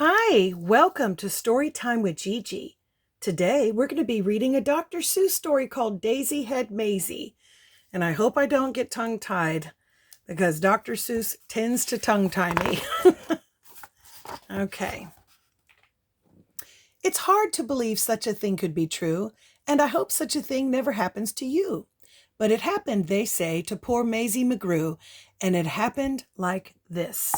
Hi, welcome to Story Time with Gigi. Today we're going to be reading a Dr. Seuss story called Daisy Had Mayzie. And I hope I don't get tongue-tied because Dr. Seuss tends to tongue-tie me. Okay. It's hard to believe such a thing could be true, and I hope such a thing never happens to you. But it happened, they say, to poor Mayzie McGrew, and it happened like this.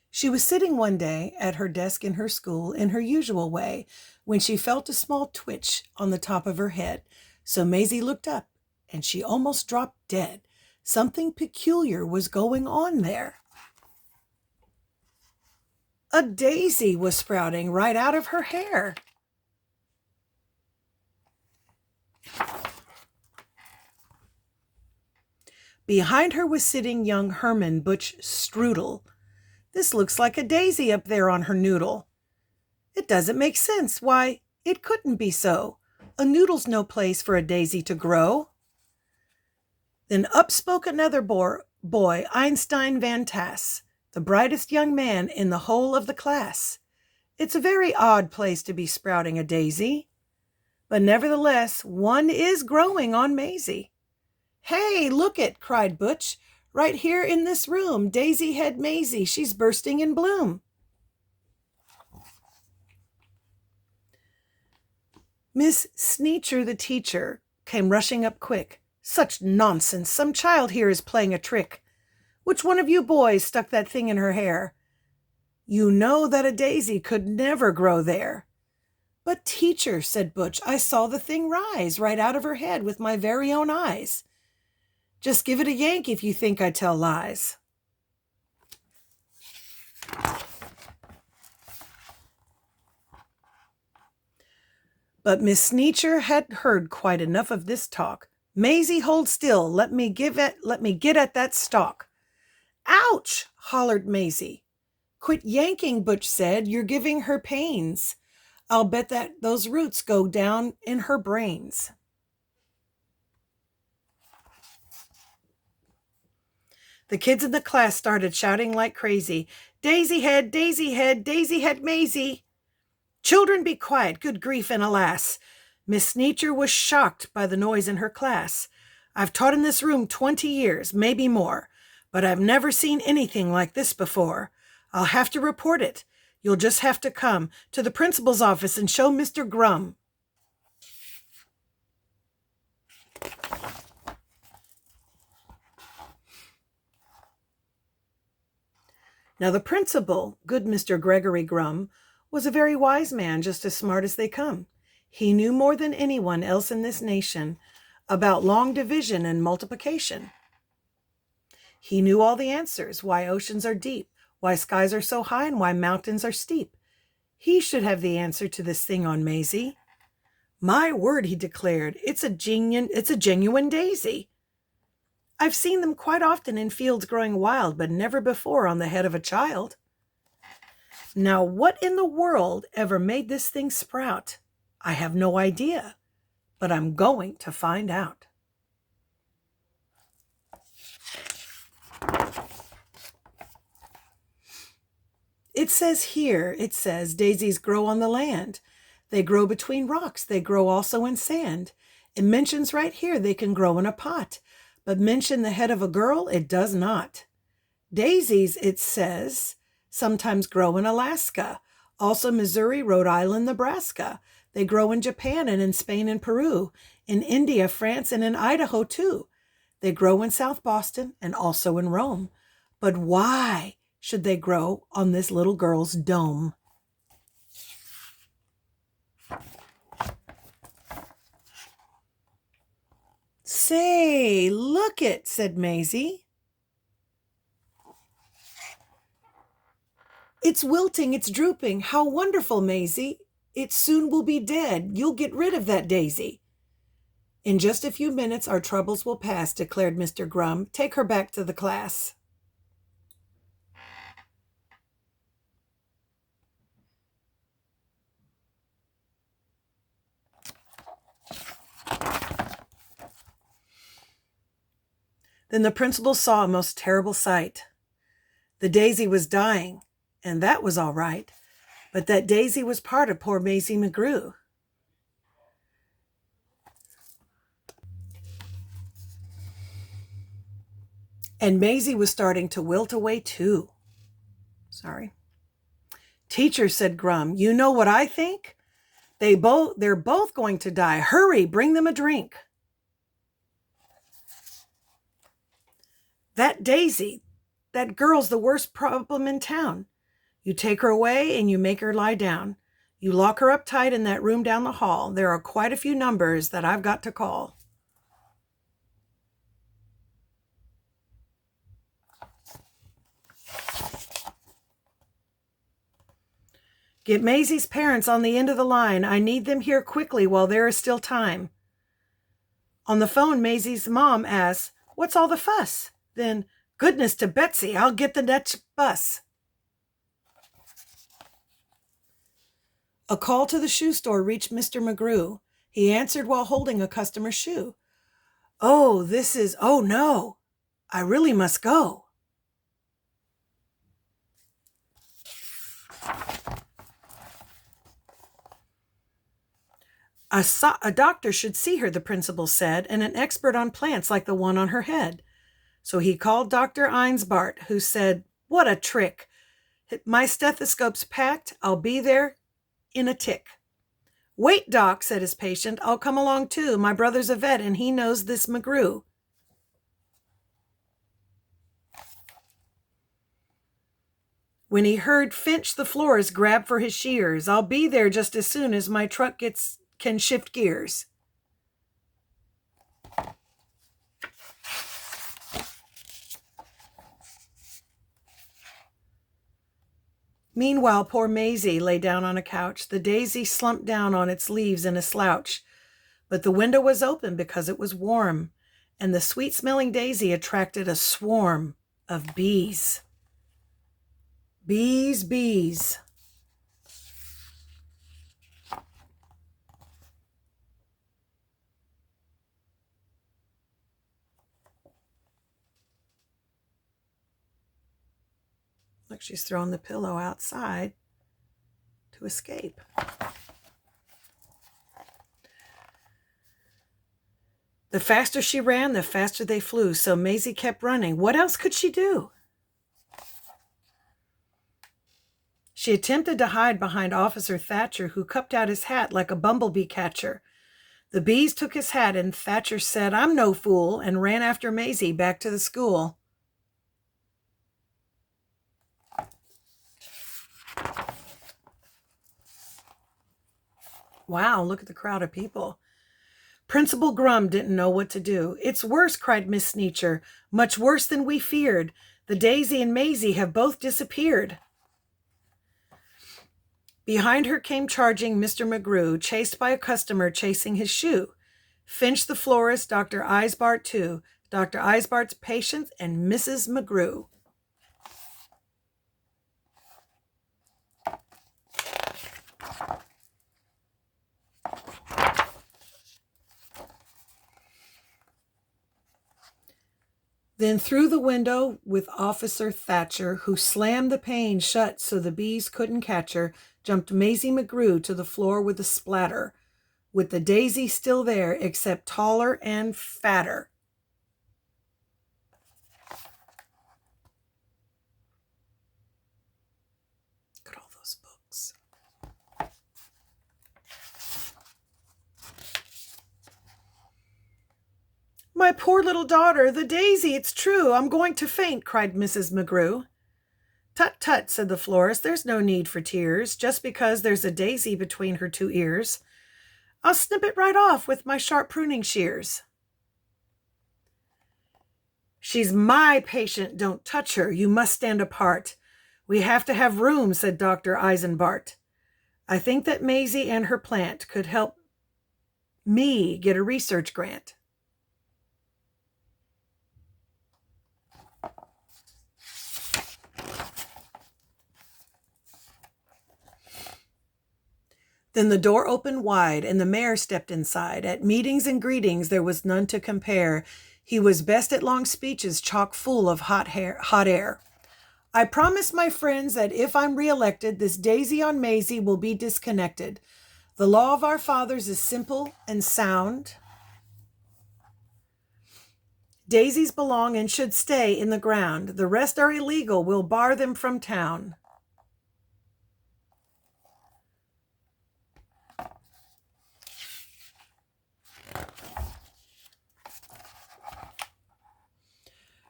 She was sitting one day at her desk in her school in her usual way when she felt a small twitch on the top of her head. So Mayzie looked up and she almost dropped dead. Something peculiar was going on there. A daisy was sprouting right out of her hair. Behind her was sitting young Herman Butch Strudel. This looks like a daisy up there on her noodle. It doesn't make sense. Why, it couldn't be so. A noodle's no place for a daisy to grow. Then up spoke another boy, Einstein Van Tass, the brightest young man in the whole of the class. It's a very odd place to be sprouting a daisy. But nevertheless, one is growing on Mayzie. Hey, look it, cried Butch. Right here in this room, Daisy had Mayzie. She's bursting in bloom. Miss Sneecher, the teacher, came rushing up quick. Such nonsense! Some child here is playing a trick. Which one of you boys stuck that thing in her hair? You know that a daisy could never grow there. But teacher, said Butch, I saw the thing rise right out of her head with my very own eyes. Just give it a yank if you think I tell lies. But Miss Sneecher had heard quite enough of this talk. Mayzie, hold still. Let me get at that stalk. Ouch! Hollered Mayzie. Quit yanking, Butch said. You're giving her pains. I'll bet that those roots go down in her brains. The kids in the class started shouting like crazy. Daisy head, Daisy head, Daisy head Mayzie. Children, be quiet, good grief and alas. Miss Sneecher was shocked by the noise in her class. I've taught in this room 20 years, maybe more, but I've never seen anything like this before. I'll have to report it. You'll just have to come to the principal's office and show Mr. Grum. Now the principal, good Mr. Gregory Grum, was a very wise man, just as smart as they come. He knew more than anyone else in this nation about long division and multiplication. He knew all the answers, why oceans are deep, why skies are so high, and why mountains are steep. He should have the answer to this thing on Mayzie. My word, he declared, it's a genuine daisy. I've seen them quite often in fields growing wild, but never before on the head of a child. Now, what in the world ever made this thing sprout? I have no idea, but I'm going to find out. It says daisies grow on the land. They grow between rocks. They grow also in sand. It mentions right here they can grow in a pot, but mention the head of a girl, it does not. Daisies, it says, sometimes grow in Alaska, also Missouri, Rhode Island, Nebraska. They grow in Japan and in Spain and Peru, in India, France, and in Idaho too. They grow in South Boston and also in Rome. But why should they grow on this little girl's dome? Say, look it, said Mayzie. It's wilting, it's drooping. How wonderful, Mayzie. It soon will be dead. You'll get rid of that daisy. In just a few minutes, our troubles will pass, declared Mr. Grum. Take her back to the class. Then the principal saw a most terrible sight. The daisy was dying, and that was all right, but that daisy was part of poor Mayzie McGrew. And Mayzie was starting to wilt away too. Sorry. Teacher, said Grum, you know what I think? They're both going to die. Hurry, bring them a drink. That daisy, that girl's the worst problem in town. You take her away and you make her lie down. You lock her up tight in that room down the hall. There are quite a few numbers that I've got to call. Get Maisie's parents on the end of the line. I need them here quickly while there is still time. On the phone, Maisie's mom asks, what's all the fuss? Then, goodness to Betsy, I'll get the next bus. A call to the shoe store reached Mr. McGrew. He answered while holding a customer's shoe. Oh no, I really must go. A doctor should see her, the principal said, and an expert on plants like the one on her head. So he called Dr. Einsbart, who said, what a trick. My stethoscope's packed. I'll be there in a tick. Wait, Doc, said his patient. I'll come along too. My brother's a vet and he knows this McGrew. When he heard Finch the florist grab for his shears, I'll be there just as soon as my truck can shift gears. Meanwhile, poor Mayzie lay down on a couch. The daisy slumped down on its leaves in a slouch. But the window was open because it was warm, and the sweet-smelling daisy attracted a swarm of bees. Bees, bees. Look, she's throwing the pillow outside to escape. The faster she ran, the faster they flew, so Mayzie kept running. What else could she do? She attempted to hide behind Officer Thatcher, who cupped out his hat like a bumblebee catcher. The bees took his hat, and Thatcher said, I'm no fool, and ran after Mayzie back to the school. Wow, look at the crowd of people. Principal Grum didn't know what to do. It's worse, cried Miss Sneecher. Much worse than we feared. The daisy and Mayzie have both disappeared. Behind her came charging Mr. McGrew, chased by a customer chasing his shoe. Finch the florist, Dr. Eisbart too, Dr. Eisbart's patient, and Mrs. McGrew. Then through the window with Officer Thatcher, who slammed the pane shut so the bees couldn't catch her, jumped Mayzie McGrew to the floor with a splatter, with the daisy still there, except taller and fatter. Look at all those books. My poor little daughter, the daisy, it's true. I'm going to faint, cried Mrs. McGrew. Tut, tut, said the florist. There's no need for tears, just because there's a daisy between her two ears. I'll snip it right off with my sharp pruning shears. She's my patient. Don't touch her. You must stand apart. We have to have room, said Dr. Eisenbart. I think that Mayzie and her plant could help me get a research grant. Then the door opened wide, and the mayor stepped inside. At meetings and greetings there was none to compare. He was best at long speeches chock full of hot air. I promise my friends that if I'm reelected, this daisy on Maisie will be disconnected. The law of our fathers is simple and sound. Daisies belong and should stay in the ground. The rest are illegal. We'll bar them from town.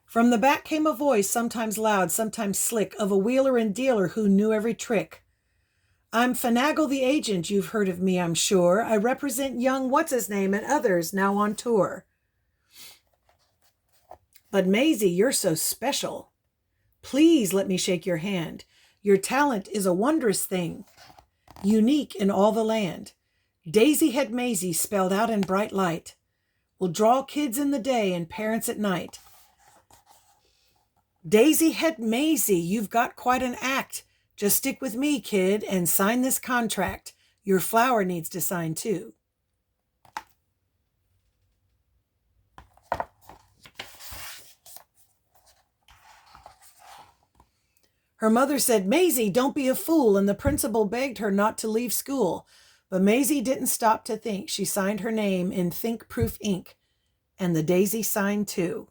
From the back came a voice, sometimes loud, sometimes slick, of a wheeler and dealer who knew every trick. I'm Finagle the agent, you've heard of me, I'm sure. I represent young what's-his-name and others now on tour. But Maisie, you're so special. Please let me shake your hand. Your talent is a wondrous thing, unique in all the land. Daisy Head Maisie spelled out in bright light will draw kids in the day and parents at night. Daisy Head Maisie, you've got quite an act. Just stick with me, kid, and sign this contract. Your flower needs to sign too. Her mother said, Maisie, don't be a fool, and the principal begged her not to leave school. But Maisie didn't stop to think. She signed her name in think-proof ink, and the daisy signed too.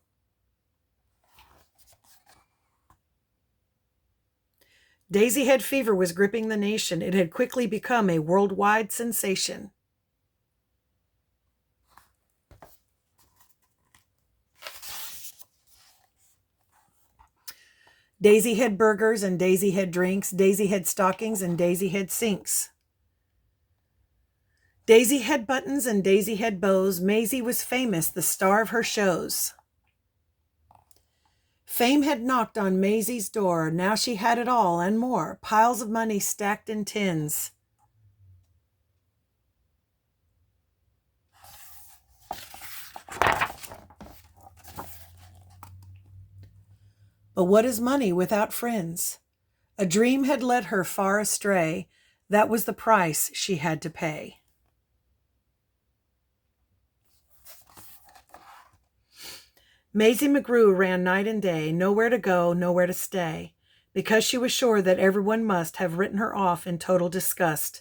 Daisy head fever was gripping the nation. It had quickly become a worldwide sensation. Daisy head burgers and daisy head drinks, daisy head stockings and daisy head sinks. Daisy head buttons and daisy head bows. Maisie was famous, the star of her shows. Fame had knocked on Maisie's door. Now she had it all and more. Piles of money stacked in tins. But what is money without friends? A dream had led her far astray. That was the price she had to pay. Mayzie McGrew ran night and day, nowhere to go, nowhere to stay, because she was sure that everyone must have written her off in total disgust.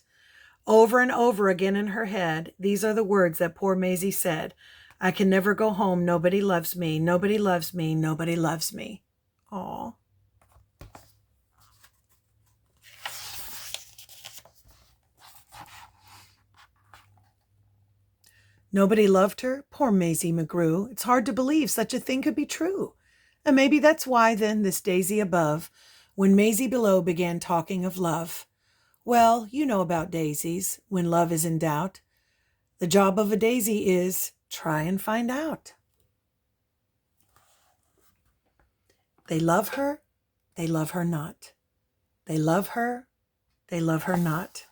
Over and over again in her head, these are the words that poor Mayzie said. I can never go home, nobody loves me, nobody loves me, nobody loves me. Aw. Nobody loved her? Poor Mayzie McGrew. It's hard to believe such a thing could be true. And maybe that's why, then, this daisy above, when Mayzie below began talking of love. Well, you know about daisies, when love is in doubt. The job of a daisy is, try and find out. They love her not. They love her not.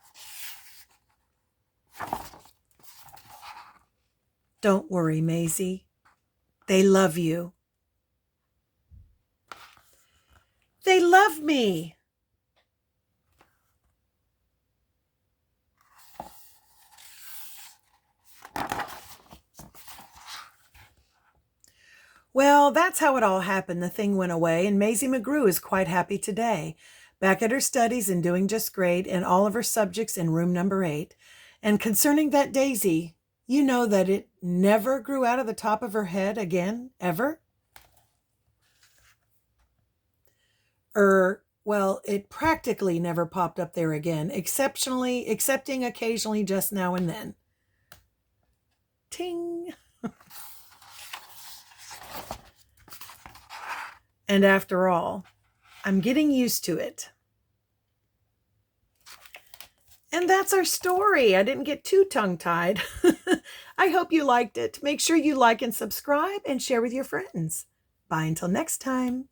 Don't worry, Mayzie. They love you. They love me. Well, that's how it all happened. The thing went away, and Mayzie McGrew is quite happy today, back at her studies and doing just great in all of her subjects in room number 8. And concerning that daisy, you know that it never grew out of the top of her head again, ever? Well, it practically never popped up there again, excepting occasionally just now and then. Ting! And after all, I'm getting used to it. And that's our story. I didn't get too tongue-tied. I hope you liked it. Make sure you like and subscribe and share with your friends. Bye until next time.